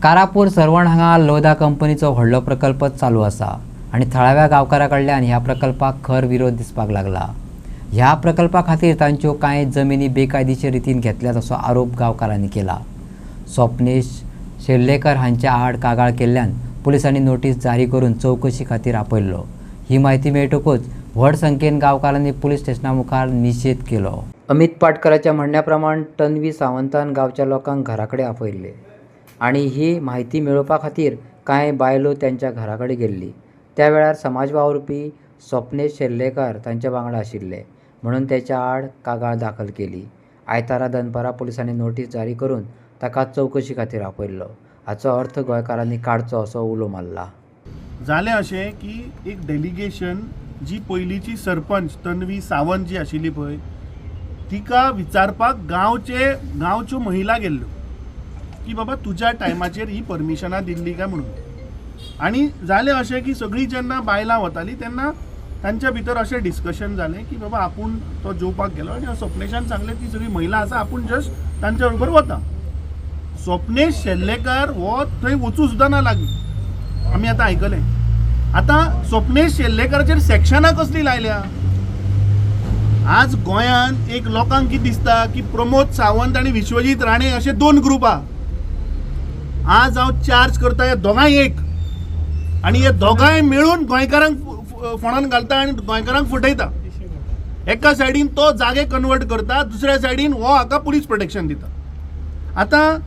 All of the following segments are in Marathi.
कारापूर सरवण हांगा लोधा कंपनीचो व्हडलो प्रकल्प चालू आसा आणि थळाव्या गांवकारां ह्या प्रकल्पाक खर विरोध दिसपाक लागला। ह्या प्रकल्पा खातीर तांच्यो कांय जमिनी बेकायदेशीर रितीन घेतल्यात असो आरोप गांवकारांनी केला। स्वप्नेश शेल्लेकर हांच्या आड कागाळ केल्ल्यान पुलिसांनी नोटीस जारी करून चौकशी खातीर आपयल्लो। ही माहिती मेळटकूच व्हड संख्येन गांवकारांनी पुलीस स्टेशना मुखार निषेध केलो। अमित पाटकराच्या म्हणण्याप्रमाण तन्वी सावंतान गांवच्या लोकांक घराकडे आपयल्ले आणि ही माहिती मेळोवपा खातीर कांय बायलो त्यांच्या घराकडे गेल्ली। त्या वेळार समाज वावुरपी स्वप्नेश शेल्लेकर तांच्या वांगडा आशिल्ले म्हणून त्याच्या आड कागाळ दाखल केली। आयतारा दनपारा पुलिसांनी नोटीस जारी करून ताका चौकशी खातीर आपयल्लो। हाचो अर्थ गोंयकारांनी काडचो असो उलो मारला। जालें अशें की एक डेलिगेशन जी पयलींची सरपंच तन्वी सावंत जी आशिल्ली पळय तिका विचारपाक गांवच्यो महिला गेल्ल्यो की बाबा तुज्या टायमाचेर ही परमिशनां दिल्ली काय म्हणून। आनी जालें अशें की सगळीं जेन्ना बायलां वतालीं तेन्ना तांच्या भितर अशें डिस्कशन जालें की बाबा आपूण तो जेवपाक गेलो आनी स्वप्नेशान सांगलें ती सगळीं महिला आसा आपूण जस्ट तांच्या बरोबर वता। स्वप्नेश शेल्लेकर हो थंय वचूं सुद्दां ना लागली। आमी आतां आयकलें। आतां स्वप्नेश शेल्लेकराचेर सेक्शनां कसलीं लायल्या? आज गोंयान एक लोकांक कितें दिसता की प्रमोद सावंत आनी विश्वजीत राणे अशे दोन ग्रुप आहा। आज हांव चार्ज करता ह्या दोगांय एक आनी हे दोगांय मेळून गोंयकारांक फोंडान घालता आनी गोंयकारांक फटयता। एका सायडीन तो जागे कन्वर्ट करता, दुसऱ्या सायडीन हो हाका पुलीस प्रोटेक्शन दिता। आतां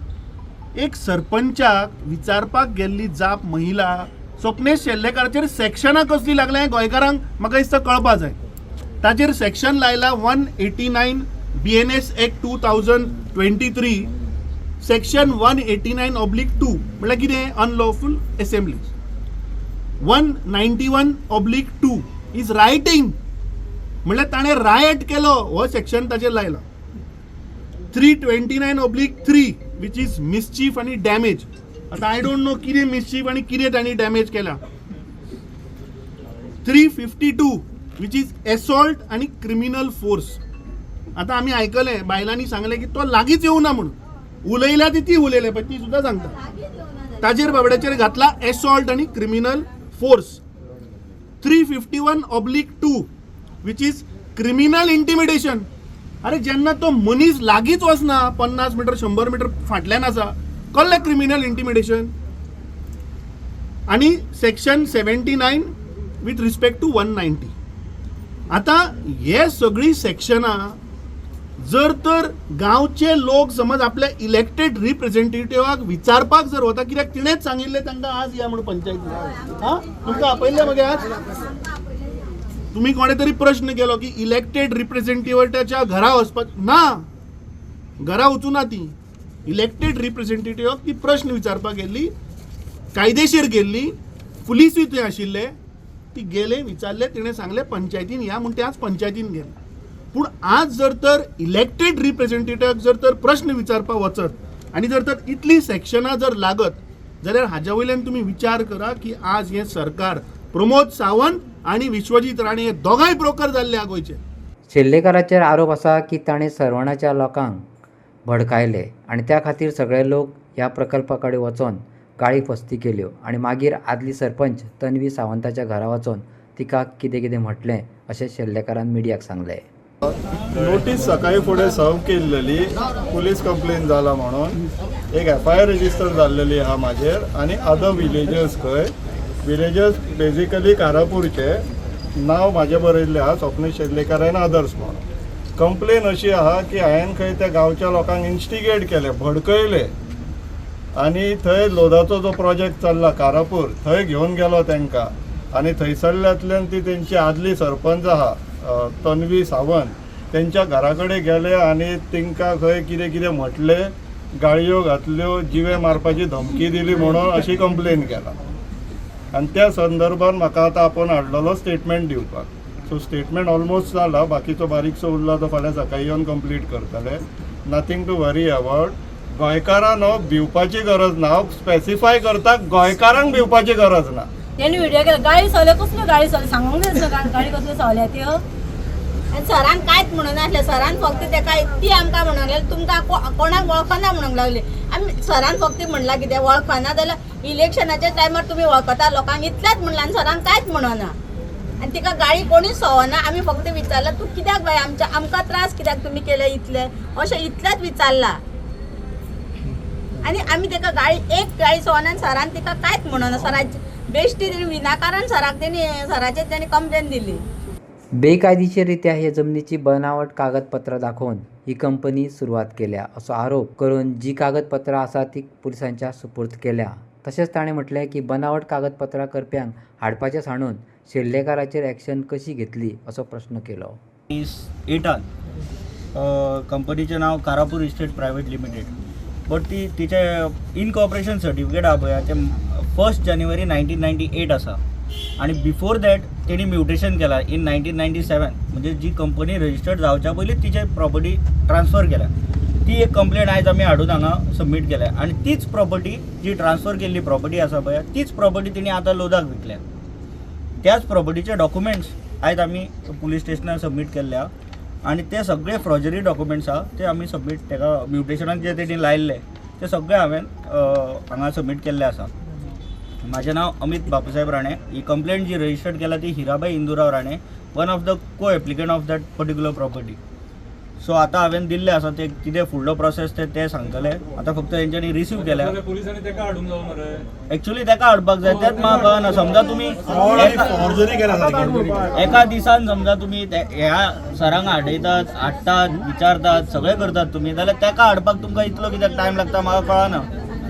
एक सरपंचाक विचारपाक गेल्ली जाप महिला स्वप्नेश शेल्लेकराचेर सेक्शनां कसली लागल्या गोंयकारांक म्हाका दिसता कळपा जाय। ताचेर सेक्शन लायला 189 BNS Act 2023 सेक्शन 189/2 म्हळ्यार कितें अनलॉफुल असेंब्लीज। 191/2 इज रायटिंग म्हळ्यार ताणें रायट केलो हो सेक्शन ताचेर लायला। 329/3 विच इज मिसचीफ आनी डॅमेज। आतां आय डोंट नो कितें मिसचीफ आनी कितें तांणी डॅमेज केला। 352 विच इज एसॉल्ट आनी क्रिमिनल फोर्स। आतां आमी आयकलें बायलांनी सांगलें की तो लागींच येवना म्हणून। उलयल्या ती उलयले पण ती सुद्दां सांगता ताचेर बाबड्याचेर घातला एसॉल्ट आनी criminal force. 351/2 which is criminal intimidation. अरे जेन्ना तो मनीस लागींच वचना 50 मीटर 100 मीटर फाटल्यान आसा कसलें क्रिमिनल इंटिमिडेशन। आनी सेक्शन 79 विथ रिस्पेक्ट टू 190। आतां हे सगळीं सेक्शनां जर तर गांवचे लोक समज आपल्या इलेक्टेड रिप्रेझेंटेटिव्हाक विचारपाक जर वता कित्याक तिणेंच सांगिल्लें तांकां आज या म्हणून पंचायतीन। तुमकां आपयल्लें मगे आज तुम्ही कोणे तरी प्रश्न केलो की इलेक्टेड रिप्रेझेंटेटिव्हाच्या घरा वचपाक ना, घरा वचूना ती इलेक्टेड रिप्रेझेंटेटिव्हाक ती प्रश्न विचारपाक गेल्ली, कायदेशीर गेल्ली, पुलिसूय थंय आशिल्ले। ती गेले विचारले तिणें सांगलें पंचायतीन या म्हणून ते आज पंचायतीन गेले। पूण आज जर तर इलेक्टेड रिप्रेझेंटेटिव्हाक जर तर प्रश्न विचारपाक वचत आनी जर तर इतली सेक्शनां जर लागत जाल्यार हाच्या वयल्यान तुमी विचार करा की आज हे सरकार प्रमोद सावंत आणि विश्वजीत राणे हे दोगांय ब्रोकर जाल्ले हा गोंयचे। शेल्लेकराचेर आरोप आसा की ताणें सरवणाच्या लोकांक भडकायले आणि त्या खातीर सगळे लोक ह्या प्रकल्पा कडेन वचोन गाळी फस्ती केल्यो आणि मागीर आदली सरपंच तन्वी सावंताच्या घरा वचोन तिका कितें कितें म्हटलें अशें शेल्लेकरान मिडियाक सांगलें। नोटीस सकाळी फुडें सर्व केल्लेली पुलीस कंप्लेन जाला म्हणून एक FIR रजिस्टर जाल्लेली आहा म्हाजेर आनी अदर विलेजर्स खंय विलेजर्स बेजिकली कारापूरचे नांव म्हाजें बरयल्लें आहा स्वप्नेश शेल्लेकर एंड अदर्स म्हणून। कंप्लेन अशी आहा की हांवें खंय त्या गांवच्या लोकांक इन्स्टिगेट केलें, भडकयले आनी थंय लोधाचो जो प्रोजेक्ट चल्ला कारापूर थंय घेवन गेलो तांकां आनी थंयसरल्यांतल्यान ती तेंची आदली सरपंच आहा तन्वी सावंत तेंच्या घरा कडेन गेले आनी तांकां खंय कितें कितें म्हटलें, गाळयो घातल्यो, जिवे मारपाची धमकी दिली म्हणून अशी कंप्लेन केला। आनी त्या संदर्भात म्हाका आतां आपोवन हाडलेलो स्टेटमेंट दिवपाक। सो स्टेटमेंट ऑलमोस्ट जाला, बाकीचो बारीकसो उरला तो फाल्यां सकाळी येवन कंप्लीट करतले। Nothing to worry about. गोंयकारांक भिवपाची गरज ना, हांव स्पेसिफाय करता गोंयकारांक भिवपाची गरज ना। त्यांनी व्हिडिओ केला गाडी चले कसल्यो गाडी चले सांगूंक जाय गाडी कसल्यो चल्या त्यो आनी सरान कांयच म्हणून नासलें. सरान फक्त तेका ती आमकां म्हणूंक लागली तुमकां कोणाक वळखना म्हणूंक लागली. आमी सरान फक्त म्हणला कितें वळखना जाल्यार इलेक्शनाच्या टायमार तुमी वळखता लोकांक इतलेंच म्हणलां आनी सरान कांयच म्हणना. आनी तिका गाडी कोणीच सवना. आमी फक्त विचारला तूं कित्याक बाय आमकां त्रास कित्याक तुमी केले इतले अशें इतलेंच विचारला. आनी आमी तेका एक गाडी सवना. सरान तिका कांयच म्हणना. सराची बेश्टी तेणी विनाकारण सराचेर तेणी कंप्लेन दिली. बेकायदेशीररित्या हे जमनीची बनावट कागदपत्रां दाखवून ही कंपनी सुरवात केल्या असो आरोप करून जी कागदपत्रां आसा ती पुलिसांच्या सुपूर्द केल्या. तशेंच ताणें म्हटलें की बनावट कागदपत्रां करप्यांक हाडपाचें सांडून शेल्लेकाराचेर एक्शन कशी घेतली असो प्रश्न केलो. 8 कंपनीचें नांव Karapur estate private limited. But तिचे इनकॉर्पोरेशन सर्टिफिकेट आहा पळय तें 1 जानेवारी 1998 आसा. आणि बिफोर दॅट तेणी म्युटेशन केला इन 1997. म्हणजे जी कंपनी रजिस्टर्ड जावच्या पयलींच तिचे प्रॉपर्टी ट्रान्सफर केल्या. ती एक कंप्लेंट आयज आमी हाडून हांगा सबमीट केल्या. आनी तीच प्रॉपर्टी जी ट्रान्सफर केल्ली प्रॉपर्टी आसा पळय तीच प्रॉपर्टी तेणी आतां लोदाक विकल्या. त्याच प्रॉपर्टीचे डॉक्युमेंट्स आयज आमी पुलीस स्टेशनार सबमीट केल्ल्या. आणि ते सगळे फ्रॉजरी डॉक्युमेंट्स आहा ते आमी सबमीट तेका म्युटेशनाक जे तेणी लायल्ले ते सगळे हांवें हांगा सबमीट केल्ले आसा. माझे नाव अमित बापूसाहेब राणे. ही कंप्लेंट जी रजिस्टर्ड केला ती Hirabai Indurao Rane, one of the co applicant of that particular property. So आतां हांवें दिल्ले आसा ते कितें फुडलो प्रोसेस ते सांगतले. आतां फक्त तेंच्यांनी रिसीव केल्या. एक्चुअली तेका हाडपाक जाय तेच म्हाका कळना. समजा तुमी एका दिसान समजा तुमी ह्या सरांक हाडटात विचारतात सगळें करतात तुमी जाल्यार तेका हाडपाक तुमकां इतलो कित्याक टायम लागता म्हाका कळना.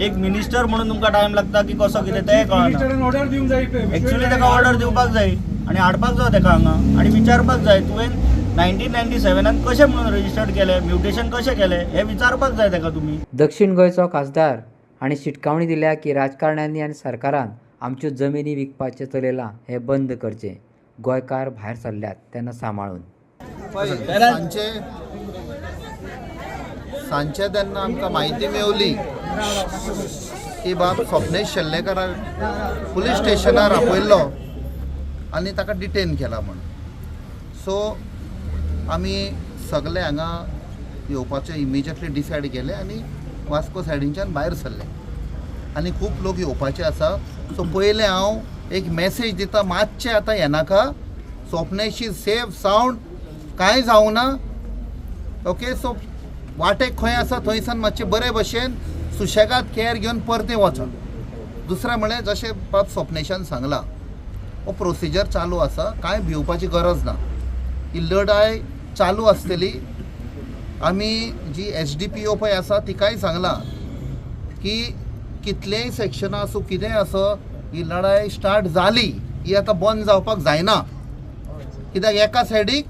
एक मिनिस्टर म्हणून तुमकां टायम लागता की कसो कितें तें कळना. एक्चुअली तेका ऑर्डर दिवपाक जाय आनी हाडपाक जाय तेका हांगा आनी विचारपाक जाय तुवें 1997 कशें म्हणून रजिस्टर्ड केलें, म्युटेशन कशें केलें हें विचारपाक जाय तेका तुमी. दक्षिण गोंयचो खासदार हांणी शिटकावणी दिल्या की राजकारण्यांनी आनी सरकारान आमच्यो जमिनी विकपाचें चलयलां हें बंद करचें. गोंयकार भायर सरल्यात तेन्ना सांबाळून. सांचे तेन्ना आमकां म्हायती मेवली की बाब स्वप्नेश शेल्लेकाराक पुलीस स्टेशनार आपयल्लो आनी ताका डिटेन केला म्हणून. सो आमी सगळे हांगा येवपाचें इमिजिएटली डिसायड केलें आनी वास्को सायडींच्यान भायर सरले. आनी खूब लोक येवपाचे आसा. सो पयलें हांव एक मॅसेज दिता मातशें आतां येनाका. स्वप्नेश इज सेफ सावंड कांय जावं ना. ओके. सो वाटेक खंय आसा थंयसान मातशें बरे भशेन सुशेगाद केअर घेवन परते वचा. दुसरें म्हळ्यार जशें बाब स्वप्नेशान सांगलां हो प्रोसिजर चालू आसा. कांय भिवपाची गरज ना. ही लढाय चालू आसतली. आमी जी SDPO पळय आसा तिकाय सांगलां की कितलेंय सेक्शनां आसूं कितेंय आसो ही लढाय स्टार्ट जाली ही आतां बंद जावपाक जायना. कित्याक एका सायडीक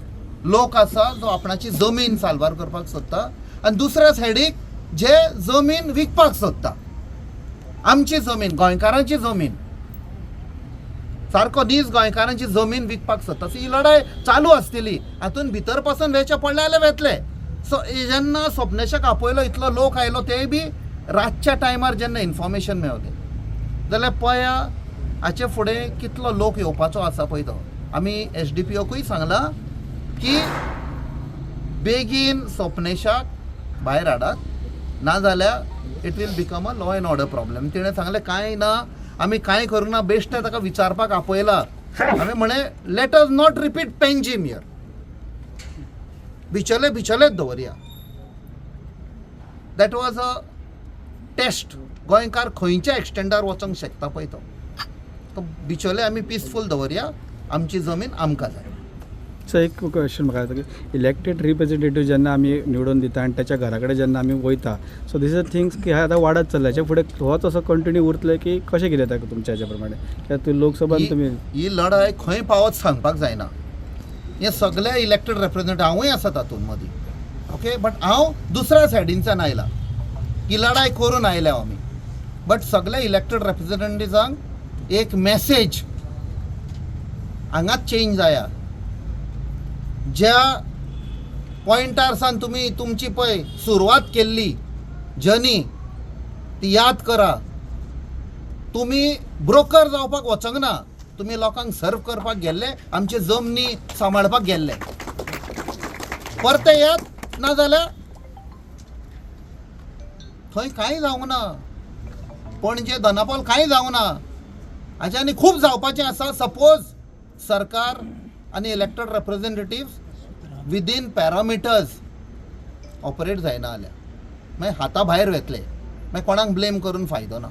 लोक आसा जो आपणाची जमीन साल्वार करपाक सोदता आनी दुसऱ्या सायडीक जे जमीन विकपाक सोदता. आमची जमीन गोंयकारांची जमीन सारको नीज गोंयकारांची जमीन विकपाक सोदता. सो ही लढाय चालू आसतली. हातून भितर पासून वेचे पडले जाल्यार वेतले. सो जेन्ना स्वप्नेशाक आपयलो इतलो लोक आयलो तेय बी रातच्या टायमार जेन्ना इन्फॉर्मेशन मेवलें जाल्यार पळया हाचे फुडें कितलो लोक येवपाचो आसा पळय तो. आमी SDPOकूय सांगलां की बेगीन स्वप्नेशाक भायर हाडात नाजाल्यार it will become a law and order problem. तिणें सांगलें कांय ना आमी कांय करूना बेश्टे ताका विचारपाक आपयला. हांवें म्हळें let us not repeat Panjim here. भिचलेच दवरया. That was a test. गोंयकार खंयच्या एक्सटेंडार वचूंक शकता पळय तो भिचले आमी पिसफूल दवरया. आमची जमीन आमकां जाय. सो एक क्वेश्चन म्हाका येता की इलेक्टेड रिप्रेझेंटेटिव्ह जेन्ना आमी निवडून दिता आनी त्याच्या घरा कडेन जेन्ना आमी वयता सो दिस इज थिंग्स की हे आतां वाडत चल्ला. हेच्या फुडें होच असो कंटिन्यू उरतले की कशें कितें जाता तुमच्या हेच्या प्रमाणे कित्याक लोकसभान तुमी ही लढाय खंय पावत सांगपाक जायना. हे सगळे इलेक्टेड रिप्रेझेंटेटिव्ह हांवूय आसा तातूंत मदीं. ओके. बट हांव दुसऱ्या सायडीनच्यान आयला. ही लढाय करून आयल्या आमी. बट सगळे इलेक्टेड रिप्रेझेंटेटिव्हांक एक मेसेज हांगाच चेंज जाया. ज्या पॉइंटार सावन तुमी तुमची पळय सुरवात केल्ली जर्नी ती याद करा. तुमी ब्रोकर जावपाक वचोंक ना. तुमी लोकांक सर्व करपाक गेल्ले आमचे जमनी सांबाळपाक गेल्ले. परते येत नाजाल्यार थंय कांय जावंक ना. पणजे धनापाल कांय जावंक ना. हाचे आनी खूब जावपाचें आसा. सपोज सरकार आनी elected representative within parameters operate जायना जाल्यार मागीर हाता भायर वेतले, मागीर कोणाक ब्लेम करून फायदो ना.